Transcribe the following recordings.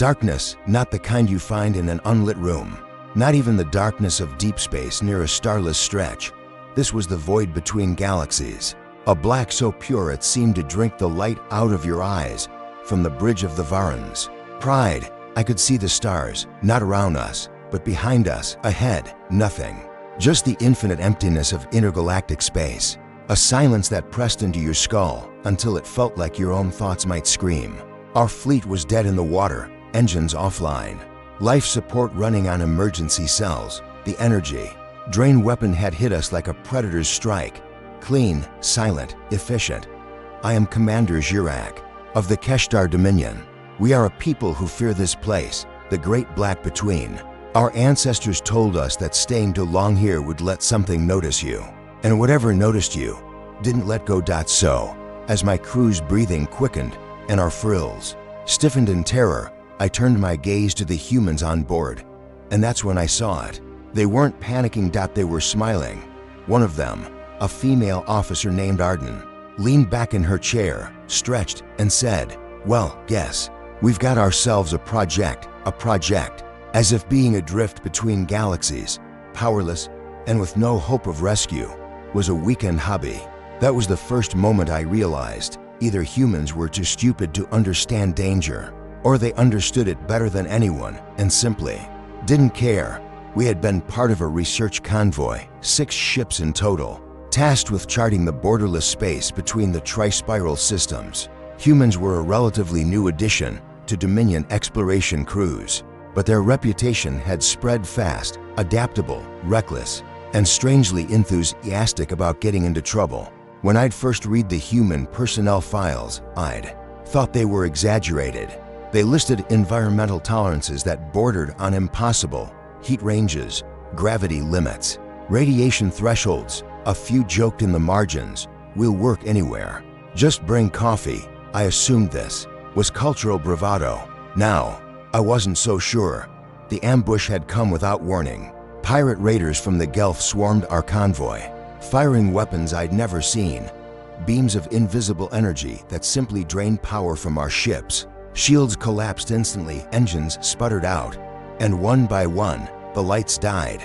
Darkness, not the kind you find in an unlit room. Not even the darkness of deep space near a starless stretch. This was the void between galaxies. A black so pure it seemed to drink the light out of your eyes. From the bridge of the Varans. Pride, I could see the stars, not around us, but behind us, ahead, nothing. Just the infinite emptiness of intergalactic space. A silence that pressed into your skull until it felt like your own thoughts might scream. Our fleet was dead in the water, engines offline. Life support running on emergency cells. The energy drain weapon had hit us like a predator's strike. Clean, silent, efficient. I am Commander Jirak of the Keshtar Dominion. We are a people who fear this place, the Great Black Between. Our ancestors told us that staying too long here would let something notice you. And whatever noticed you, didn't let go. So, as my crew's breathing quickened and our frills stiffened in terror, I turned my gaze to the humans on board. And that's when I saw it. They weren't panicking. They were smiling. One of them, a female officer named Arden, leaned back in her chair, stretched, and said, "Well, guess. We've got ourselves a project, as if being adrift between galaxies, powerless, and with no hope of rescue, was a weekend hobby." That was the first moment I realized either humans were too stupid to understand danger, or they understood it better than anyone and simply didn't care. We had been part of a research convoy, 6 ships in total, tasked with charting the borderless space between the tri-spiral systems. Humans were a relatively new addition to Dominion exploration crews, but their reputation had spread fast, adaptable, reckless, and strangely enthusiastic about getting into trouble. When I'd first read the human personnel files, I'd thought they were exaggerated. They listed environmental tolerances that bordered on impossible: heat ranges, gravity limits, radiation thresholds. A few joked in the margins, "We'll work anywhere. Just bring coffee." I assumed this was cultural bravado. Now, I wasn't so sure. The ambush had come without warning. Pirate raiders from the Gulf swarmed our convoy, firing weapons I'd never seen. Beams of invisible energy that simply drained power from our ships. Shields collapsed instantly, engines sputtered out, and one by one, the lights died.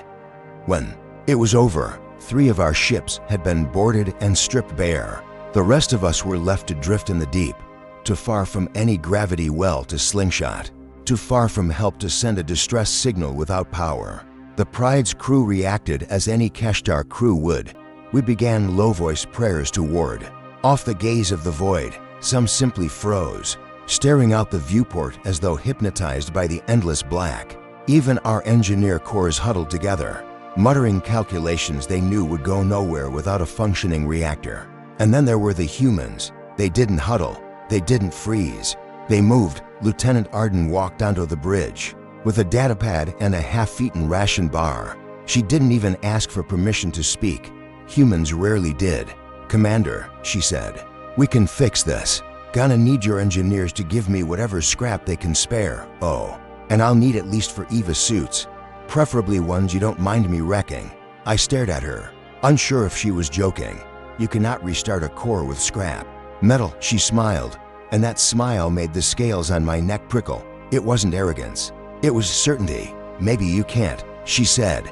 When it was over, 3 of our ships had been boarded and stripped bare. The rest of us were left to drift in the deep, too far from any gravity well to slingshot, too far from help to send a distress signal without power. The Pride's crew reacted as any Keshtar crew would. We began low-voice prayers to ward off the gaze of the void. Some simply froze, staring out the viewport as though hypnotized by the endless black. Even our engineer corps huddled together, muttering calculations they knew would go nowhere without a functioning reactor. And then there were the humans. They didn't huddle. They didn't freeze. They moved. Lieutenant Arden walked onto the bridge with a datapad and a half-eaten ration bar. She didn't even ask for permission to speak. Humans rarely did. "Commander," she said, "we can fix this. Gonna need your engineers to give me whatever scrap they can spare. Oh, and I'll need at least for EVA suits. Preferably ones you don't mind me wrecking." I stared at her, unsure if she was joking. "You cannot restart a core with scrap metal," she smiled, and that smile made the scales on my neck prickle. It wasn't arrogance. It was certainty. "Maybe you can't," she said,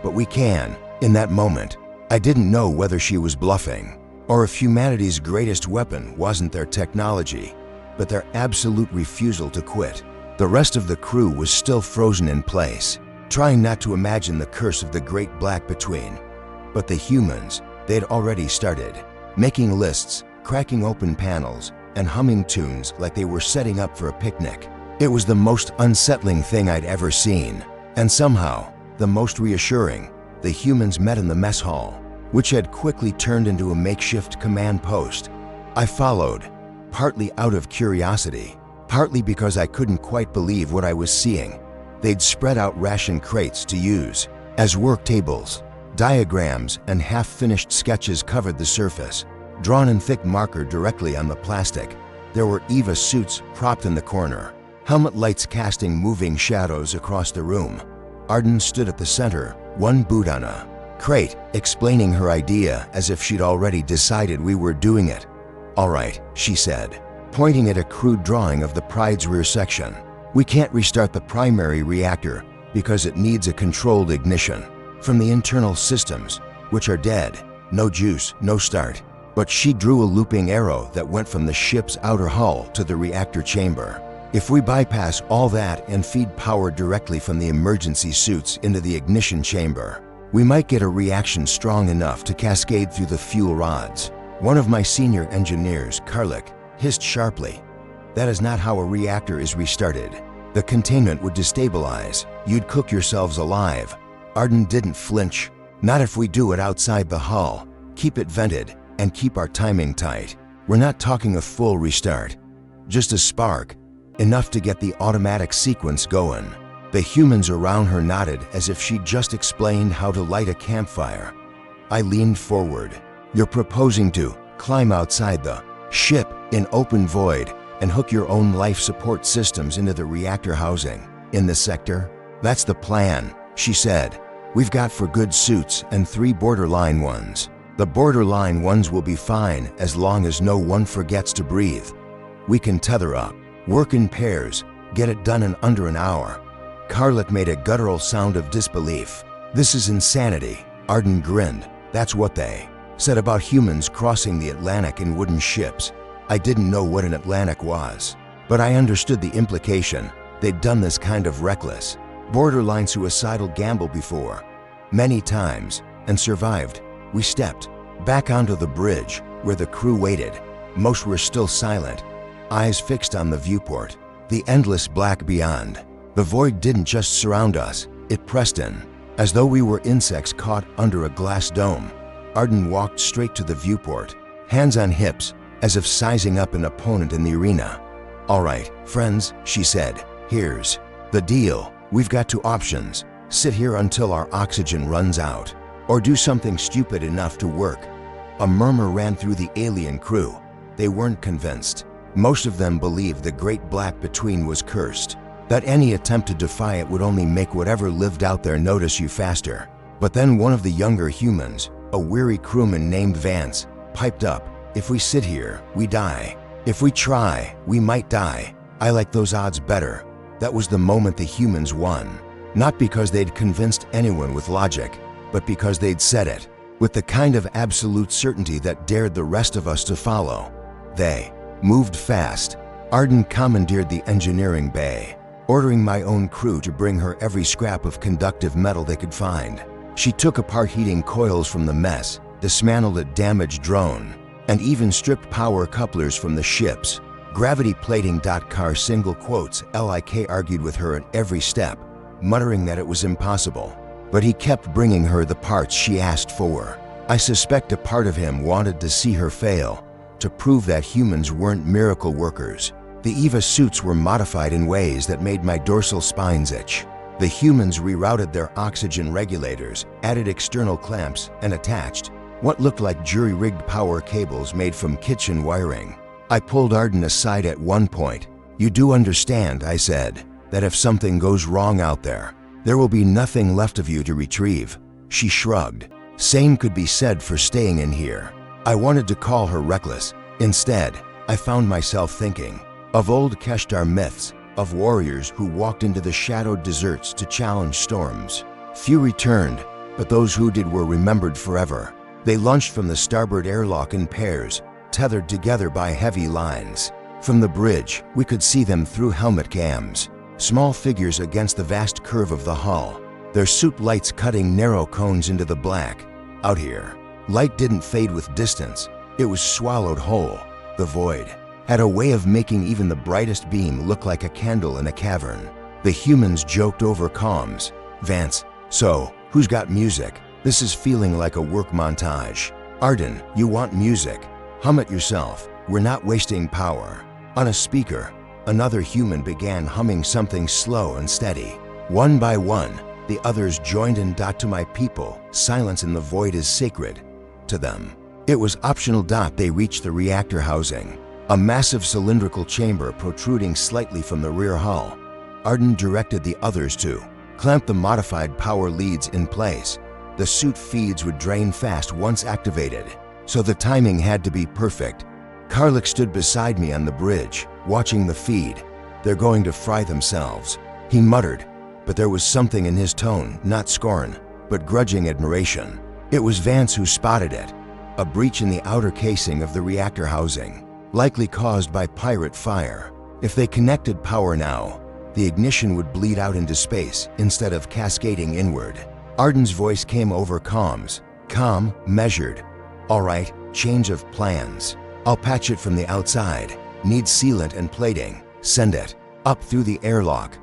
"but we can." In that moment, I didn't know whether she was bluffing, or if humanity's greatest weapon wasn't their technology, but their absolute refusal to quit. The rest of the crew was still frozen in place, trying not to imagine the curse of the Great Black Between. But the humans, they'd already started, making lists, cracking open panels, and humming tunes like they were setting up for a picnic. It was the most unsettling thing I'd ever seen, and somehow, the most reassuring. The humans met in the mess hall, which had quickly turned into a makeshift command post. I followed, partly out of curiosity, partly because I couldn't quite believe what I was seeing. They'd spread out ration crates to use as work tables. Diagrams and half-finished sketches covered the surface, drawn in thick marker directly on the plastic. There were EVA suits propped in the corner, helmet lights casting moving shadows across the room. Arden stood at the center, one boot on a crate, explaining her idea as if she'd already decided we were doing it. "All right," she said, pointing at a crude drawing of the Pride's rear section. We can't restart the primary reactor because it needs a controlled ignition from the internal systems, which are dead. No juice, no start. But she drew a looping arrow that went from the ship's outer hull to the reactor chamber. If we bypass all that and feed power directly from the emergency suits into the ignition chamber, we might get a reaction strong enough to cascade through the fuel rods. One of my senior engineers, Karlik, hissed sharply. That is not how a reactor is restarted. The containment would destabilize. You'd cook yourselves alive. Arden didn't flinch. Not if we do it outside the hull. Keep it vented and keep our timing tight. We're not talking a full restart. Just a spark, enough to get the automatic sequence going. The humans around her nodded as if she'd just explained how to light a campfire. I leaned forward. You're proposing to climb outside the ship in open void and hook your own life support systems into the reactor housing in the sector? That's the plan, she said. We've got for good suits and 3 borderline ones. The borderline ones will be fine as long as no one forgets to breathe. We can tether up, work in pairs, get it done in under an hour. Karlik made a guttural sound of disbelief. This is insanity. Arden grinned. That's what they said about humans crossing the Atlantic in wooden ships. I didn't know what an Atlantic was, but I understood the implication. They'd done this kind of reckless, borderline suicidal gamble before, many times, and survived. We stepped back onto the bridge where the crew waited. Most were still silent, eyes fixed on the viewport, the endless black beyond. The void didn't just surround us, it pressed in, as though we were insects caught under a glass dome. Arden walked straight to the viewport, hands on hips, as if sizing up an opponent in the arena. All right, friends, she said, here's the deal. We've got 2 options. Sit here until our oxygen runs out, or do something stupid enough to work. A murmur ran through the alien crew. They weren't convinced. Most of them believed the great black between was cursed, that any attempt to defy it would only make whatever lived out there notice you faster. But then one of the younger humans, a weary crewman named Vance, piped up. If we sit here, we die. If we try, we might die. I like those odds better. That was the moment the humans won. Not because they'd convinced anyone with logic, but because they'd said it, with the kind of absolute certainty that dared the rest of us to follow. They moved fast. Arden commandeered the engineering bay, ordering my own crew to bring her every scrap of conductive metal they could find. She took apart heating coils from the mess, dismantled a damaged drone, and even stripped power couplers from the ships. Gravity plating. Car single quotes. Lik argued with her at every step, muttering that it was impossible. But he kept bringing her the parts she asked for. I suspect a part of him wanted to see her fail, to prove that humans weren't miracle workers. The EVA suits were modified in ways that made my dorsal spines itch. The humans rerouted their oxygen regulators, added external clamps, and attached what looked like jury-rigged power cables made from kitchen wiring. I pulled Arden aside at one point. You do understand, I said, that if something goes wrong out there, there will be nothing left of you to retrieve. She shrugged. Same could be said for staying in here. I wanted to call her reckless. Instead, I found myself thinking of old Keshtar myths, of warriors who walked into the shadowed deserts to challenge storms. Few returned, but those who did were remembered forever. They lunched from the starboard airlock in pairs, tethered together by heavy lines. From the bridge, we could see them through helmet cams, small figures against the vast curve of the hull, their suit lights cutting narrow cones into the black. Out here, light didn't fade with distance. It was swallowed whole. The void had a way of making even the brightest beam look like a candle in a cavern. The humans joked over comms. Vance, so, who's got music? This is feeling like a work montage. Arden, you want music? Hum it yourself. We're not wasting power. On a speaker, another human began humming something slow and steady. One by one, the others joined in. To my people, silence in the void is sacred. To them, it was optional. They reached the reactor housing, a massive cylindrical chamber protruding slightly from the rear hull. Arden directed the others to clamp the modified power leads in place. The suit feeds would drain fast once activated, so the timing had to be perfect. Karlik stood beside me on the bridge, watching the feed. They're going to fry themselves," he muttered, but there was something in his tone, not scorn, but grudging admiration. It was Vance who spotted it, a breach in the outer casing of the reactor housing, likely caused by pirate fire. If they connected power now, the ignition would bleed out into space instead of cascading inward. Arden's voice came over comms, calm, measured. "All right, change of plans. I'll patch it from the outside. Need sealant and plating. Send it." Up through the airlock,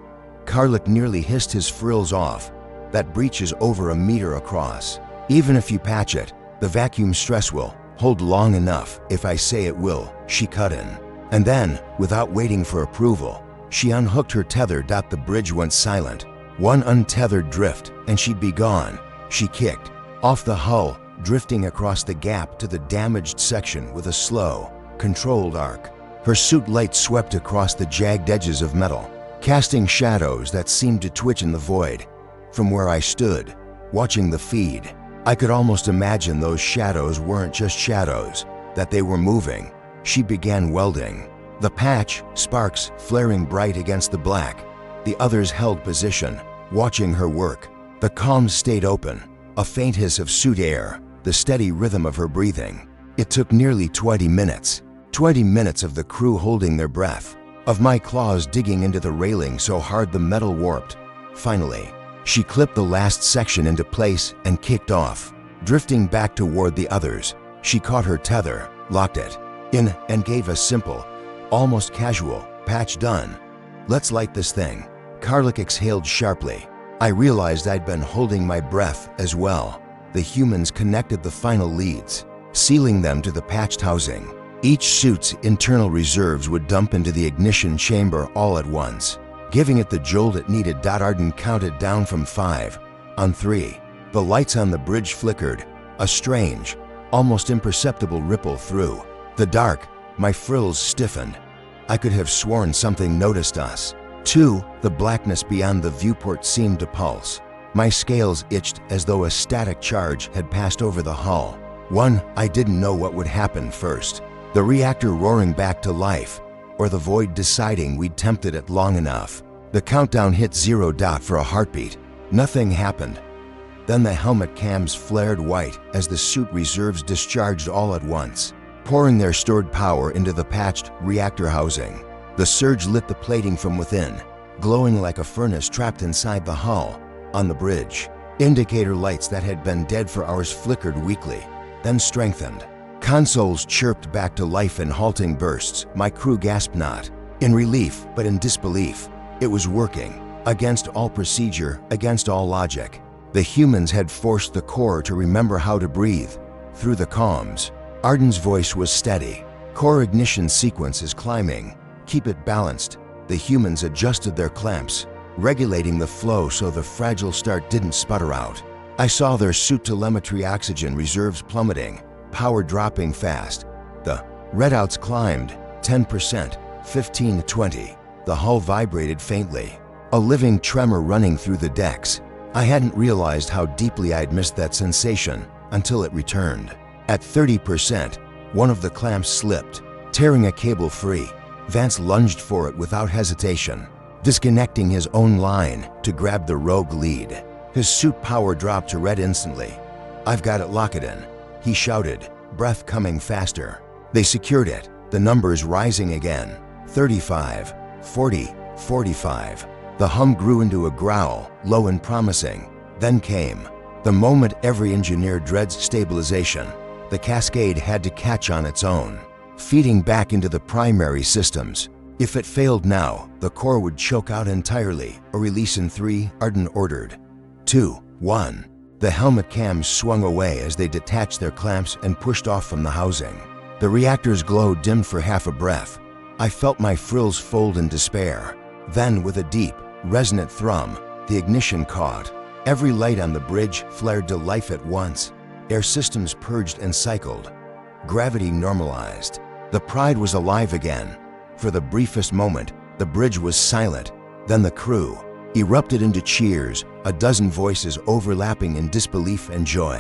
Karlik nearly hissed his frills off. "That breach is over a meter across. Even if you patch it, the vacuum stress will hold long enough if I say it will," she cut in. And then, without waiting for approval, she unhooked her tether. The bridge went silent. One untethered drift, and she'd be gone. She kicked off the hull, drifting across the gap to the damaged section with a slow, controlled arc. Her suit light swept across the jagged edges of metal, casting shadows that seemed to twitch in the void. From where I stood, watching the feed, I could almost imagine those shadows weren't just shadows, that they were moving. She began welding. The patch, sparks flaring bright against the black. The others held position, watching her work. The comms stayed open, a faint hiss of suit air, the steady rhythm of her breathing. It took nearly 20 minutes. 20 minutes of the crew holding their breath, of my claws digging into the railing so hard the metal warped. Finally, she clipped the last section into place and kicked off. Drifting back toward the others, she caught her tether, locked it in, and gave a simple, almost casual, "Patch done. Let's light this thing." Karlik exhaled sharply. I realized I'd been holding my breath as well. The humans connected the final leads, sealing them to the patched housing. Each suit's internal reserves would dump into the ignition chamber all at once, giving it the jolt it needed. Arden counted down from 5. On 3, the lights on the bridge flickered, a strange, almost imperceptible ripple through the dark. My frills stiffened. I could have sworn something noticed us. 2, the blackness beyond the viewport seemed to pulse. My scales itched as though a static charge had passed over the hull. 1, I didn't know what would happen first. The reactor roaring back to life, or the void deciding we'd tempted it long enough. The countdown hit 0. For a heartbeat. Nothing happened. Then the helmet cams flared white as the suit reserves discharged all at once, pouring their stored power into the patched reactor housing. The surge lit the plating from within, glowing like a furnace trapped inside the hull. On the bridge, indicator lights that had been dead for hours flickered weakly, then strengthened. Consoles chirped back to life in halting bursts. My crew gasped, not in relief, but in disbelief. It was working. Against all procedure, against all logic. The humans had forced the core to remember how to breathe. Through the comms, Arden's voice was steady. "Core ignition sequence is climbing. Keep it balanced." The humans adjusted their clamps, regulating the flow so the fragile start didn't sputter out. I saw their suit telemetry oxygen reserves plummeting, power dropping fast. The readouts climbed, 10%, 15 to 20. The hull vibrated faintly, a living tremor running through the decks. I hadn't realized how deeply I'd missed that sensation until it returned. At 30%, one of the clamps slipped, tearing a cable free. Vance lunged for it without hesitation, disconnecting his own line to grab the rogue lead. His suit power dropped to red instantly. "I've got it, lock it in," he shouted, breath coming faster. They secured it, the numbers rising again. 35, 40, 45. The hum grew into a growl, low and promising. Then came the moment every engineer dreads: stabilization. The cascade had to catch on its own, feeding back into the primary systems. If it failed now, the core would choke out entirely. A release in 3, Arden ordered. 2, 1. The helmet cams swung away as they detached their clamps and pushed off from the housing. The reactor's glow dimmed for half a breath. I felt my frills fold in despair. Then, with a deep, resonant thrum, the ignition caught. Every light on the bridge flared to life at once. Air systems purged and cycled. Gravity normalized. The Pride was alive again. For the briefest moment, the bridge was silent. Then the crew erupted into cheers, a dozen voices overlapping in disbelief and joy.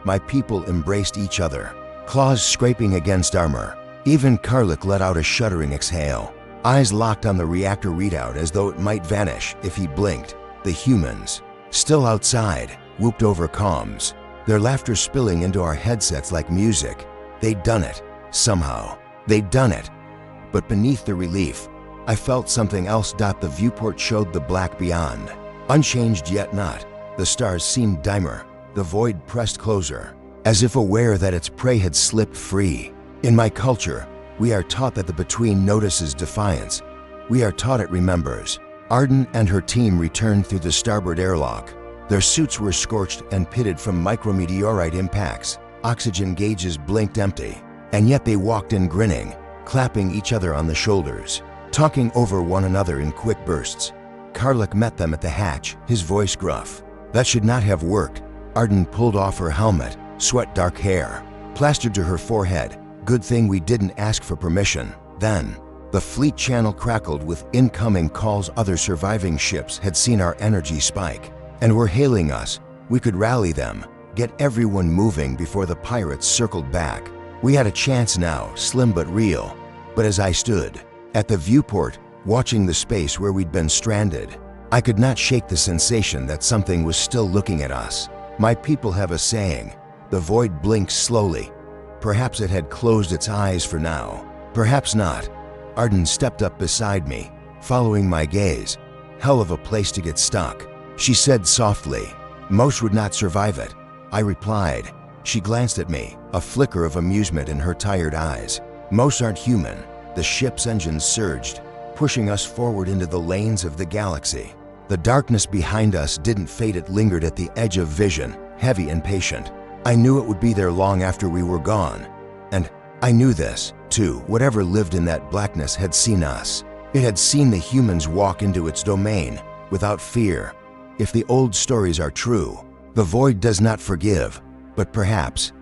My people embraced each other, claws scraping against armor. Even Karlik let out a shuddering exhale. eyes locked on the reactor readout as though it might vanish if he blinked. The humans, still outside, whooped over comms, their laughter spilling into our headsets like music. They'd done it. Somehow. They'd done it. But beneath the relief, I felt something else. The viewport showed the black beyond. Unchanged yet not. The stars seemed dimmer. The void pressed closer, as if aware that its prey had slipped free. In my culture, we are taught that the between notices defiance. We are taught it remembers. Arden and her team returned through the starboard airlock. Their suits were scorched and pitted from micrometeorite impacts. Oxygen gauges blinked empty, and yet they walked in grinning, clapping each other on the shoulders, talking over one another in quick bursts. Karlik met them at the hatch, his voice gruff. That should not have worked. Arden pulled off her helmet, sweat dark hair, plastered to her forehead. Good thing we didn't ask for permission. Then, the fleet channel crackled with incoming calls. Other surviving ships had seen our energy spike and were hailing us. We could rally them, get everyone moving before the pirates circled back. We had a chance now, slim but real. But as I stood at the viewport, watching the space where we'd been stranded, I could not shake the sensation that something was still looking at us. My people have a saying. The void blinks slowly. Perhaps it had closed its eyes for now. Perhaps not. Arden stepped up beside me, following my gaze. Hell of a place to get stuck, she said softly. Most would not survive it, I replied. She glanced at me, a flicker of amusement in her tired eyes. Most aren't human. The ship's engines surged, pushing us forward into the lanes of the galaxy. The darkness behind us didn't fade. It lingered at the edge of vision, heavy and patient. I knew it would be there long after we were gone. And I knew this, too. Whatever lived in that blackness had seen us. It had seen the humans walk into its domain, without fear. If the old stories are true, the void does not forgive. But perhaps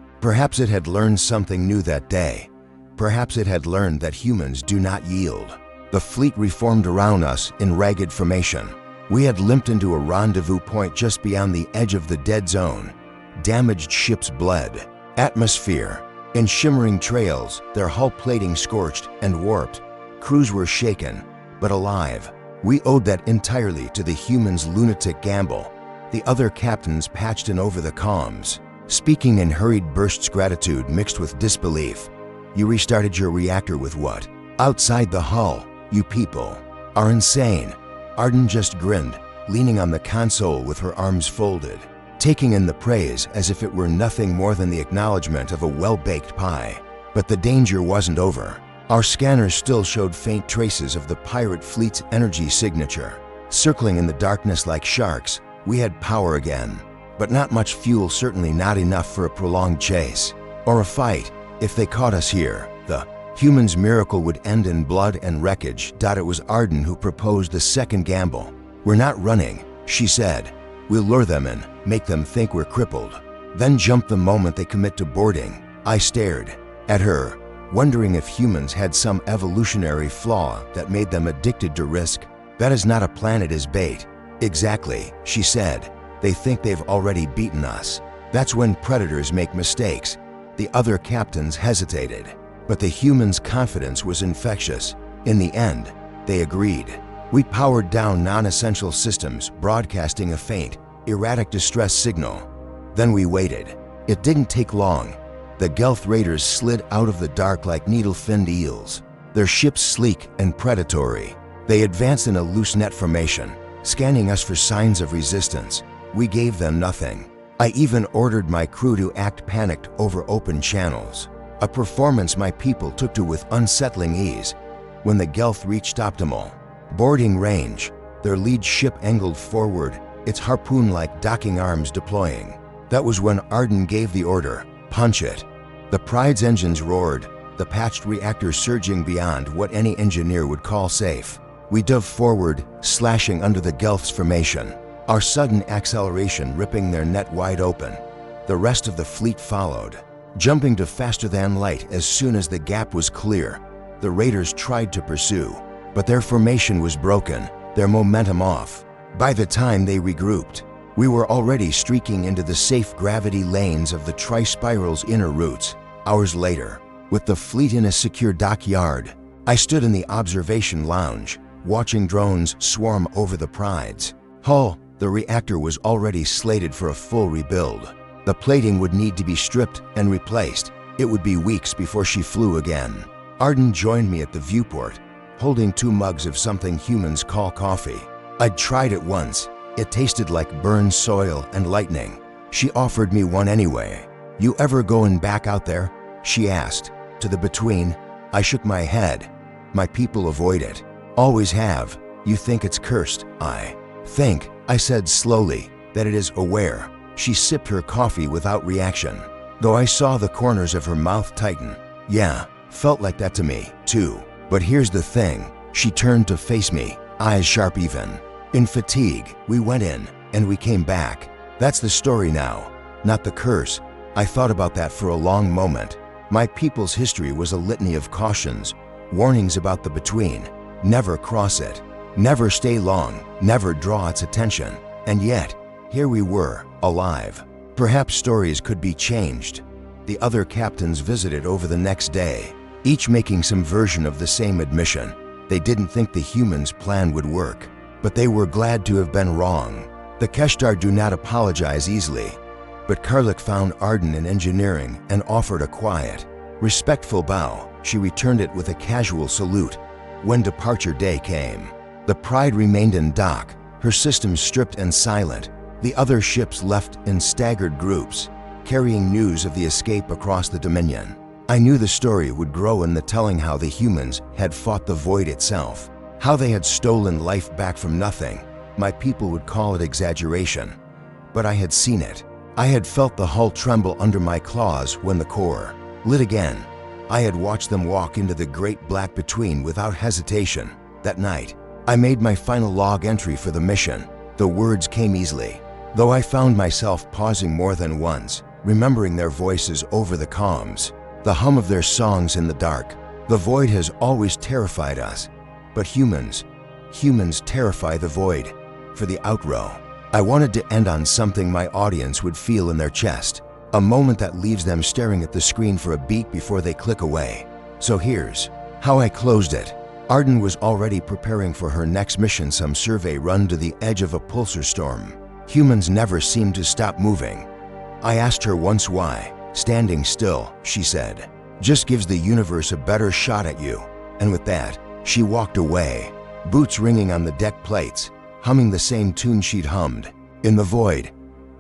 it had learned something new that day. Perhaps it had learned that humans do not yield. The fleet reformed around us in ragged formation. We had limped into a rendezvous point just beyond the edge of the dead zone. Damaged ships bled. Atmosphere. In shimmering trails, their hull plating scorched and warped. Crews were shaken, but alive. We owed that entirely to the humans' lunatic gamble. The other captains patched in over the comms, speaking in hurried bursts, gratitude mixed with disbelief. You restarted your reactor with what? Outside the hull. You people are insane. Arden just grinned, leaning on the console with her arms folded, taking in the praise as if it were nothing more than the acknowledgement of a well-baked pie. But the danger wasn't over. Our scanners still showed faint traces of the pirate fleet's energy signature. Circling in the darkness like sharks, we had power again. But not much fuel, certainly not enough for a prolonged chase. Or a fight. If they caught us here, the humans' miracle would end in blood and wreckage. It was Arden who proposed the second gamble. We're not running, she said. We'll lure them in, make them think we're crippled, then jump the moment they commit to boarding. I stared at her, wondering if humans had some evolutionary flaw that made them addicted to risk. That is not a plan, it is bait. Exactly, she said. They think they've already beaten us. That's when predators make mistakes. The other captains hesitated, but the humans' confidence was infectious. In the end, they agreed. We powered down non-essential systems, broadcasting a faint, erratic distress signal. Then we waited. It didn't take long. The Gelth raiders slid out of the dark like needle-finned eels, their ships sleek and predatory. They advanced in a loose net formation, scanning us for signs of resistance. We gave them nothing. I even ordered my crew to act panicked over open channels, a performance my people took to with unsettling ease. When the Gelth reached optimal boarding range, their lead ship angled forward, its harpoon-like docking arms deploying. That was when Arden gave the order, punch it. The Pride's engines roared, the patched reactor surging beyond what any engineer would call safe. We dove forward, slashing under the Gelth's formation, our sudden acceleration ripping their net wide open. The rest of the fleet followed, jumping to faster than light as soon as the gap was clear. The raiders tried to pursue, but their formation was broken, their momentum off. By the time they regrouped, we were already streaking into the safe gravity lanes of the Tri-Spiral's inner routes. Hours later, with the fleet in a secure dockyard, I stood in the observation lounge, watching drones swarm over the prides. Hull, the reactor was already slated for a full rebuild. The plating would need to be stripped and replaced. It would be weeks before she flew again. Arden joined me at the viewport, holding 2 mugs of something humans call coffee. I'd tried it once. It tasted like burned soil and lightning. She offered me one anyway. "You ever going back out there?" she asked. "To the between?" I shook my head. "My people avoid it. Always have. You think it's cursed?" "I think," I said slowly, "that it is aware." She sipped her coffee without reaction, though I saw the corners of her mouth tighten. "Yeah, felt like that to me, too. But here's the thing." She turned to face me, eyes sharp even. "In fatigue, we went in, and we came back. That's the story now, not the curse." I thought about that for a long moment. My people's history was a litany of cautions, warnings about the between. Never cross it. Never stay long. Never draw its attention. And yet, here we were, alive. Perhaps stories could be changed. The other captains visited over the next day, each making some version of the same admission. They didn't think the humans' plan would work, but they were glad to have been wrong. The Keshtar do not apologize easily, but Karlik found Arden in engineering and offered a quiet, respectful bow. She returned it with a casual salute. When departure day came, the Pride remained in dock, her systems stripped and silent. The other ships left in staggered groups, carrying news of the escape across the Dominion. I knew the story would grow in the telling how the humans had fought the void itself, how they had stolen life back from nothing. My people would call it exaggeration, but I had seen it. I had felt the hull tremble under my claws when the core lit again. I had watched them walk into the great black between without hesitation. That night, I made my final log entry for the mission. The words came easily, though I found myself pausing more than once, remembering their voices over the comms, the hum of their songs in the dark. The void has always terrified us, but humans terrify the void. For the outrow, I wanted to end on something my audience would feel in their chest, a moment that leaves them staring at the screen for a beat before they click away. So here's how I closed it. Arden was already preparing for her next mission, some survey run to the edge of a pulsar storm. Humans never seemed to stop moving. I asked her once why. "Standing still," she said, "just gives the universe a better shot at you." And with that, she walked away, boots ringing on the deck plates, humming the same tune she'd hummed. In the void,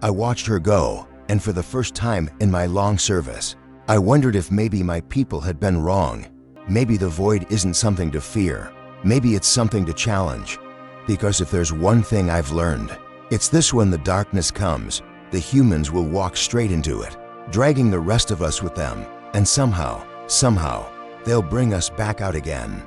I watched her go, and for the first time in my long service, I wondered if maybe my people had been wrong. Maybe the void isn't something to fear. Maybe it's something to challenge. Because if there's one thing I've learned, it's this: when the darkness comes, the humans will walk straight into it, dragging the rest of us with them, and somehow, they'll bring us back out again.